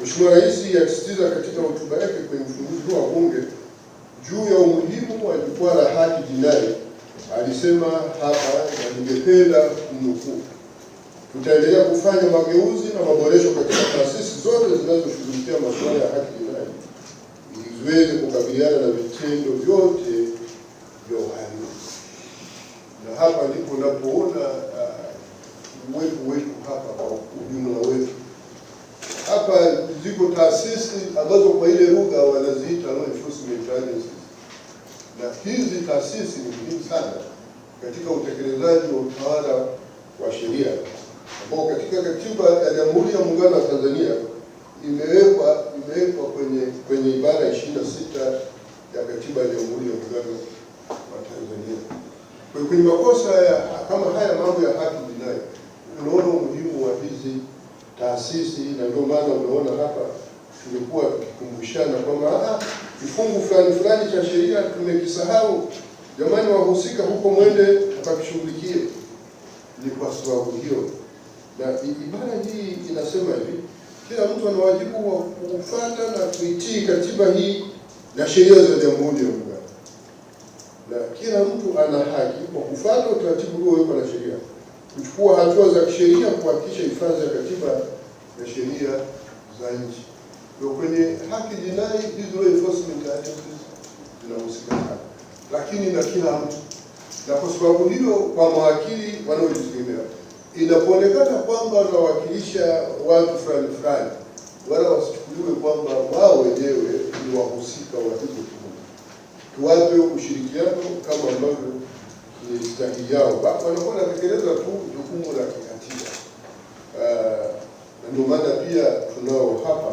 Mheshimiwa Rais alisisitiza katika hotuba yake kwenye ufunguzi wa Bunge juu ya umuhimu wa jukwaa la haki jinai. Alisema hapa, na ningependa kumnukuu: tutaendelea kufanya mageuzi na maboresho katika taasisi zote zinazoshughulikia masuala ya haki jinai ili ziweze kukabiliana na vitendo vyote vya uhalifu. Na hapa ndipo unapoona uwepo wetu hapa kwa ujumla wetu. Hapa ziko taasisi ambazo kwa ile lugha wanaziita law enforcement agencies, na hizi taasisi ni muhimu sana katika utekelezaji wa utawala wa sheria ambao katika katiba ya Jamhuri ya Muungano wa Tanzania imewekwa kwenye ibara 26 ya katiba ya Jamhuri ya Muungano wa Tanzania. Kwa kwenye makosa kama haya, mambo ya haki jinai, unaona umuhimu wa hizi taasisi, na ndio maana unaona hapa tulikuwa tukikumbushana kwamba kifungu fulani cha sheria tumekisahau, jamani, wahusika huko mwende mkakishughulikie. Ni kwa sababu hiyo, na ibara hii inasema hivi: kila mtu ana wajibu wa kufuata na kuitii katiba hii na sheria za Jamhuri ya Muungano, na kila mtu ana haki kwa kufuata utaratibu uliowekwa na sheria, kuchukua hatua za kisheria kuhakikisha hifadhi ya katiba na sheria za nchi. Kwa kwenye haki jinai, hizo law enforcement agencies zinahusika sana, lakini na kila mtu. Na kwa sababu hiyo, kwa mawakili wanaojitegemea, inapoonekana kwamba wanawakilisha watu fulani, wala wasichukuliwe kwamba wao wenyewe ni wahusika wa hizo tuhuma. Tuwape ushirikiano kama ambavyo ni stahili yao, wanakuwa wanatekeleza tu jukumu la kikatiba. Na ndio maana pia tunao hapa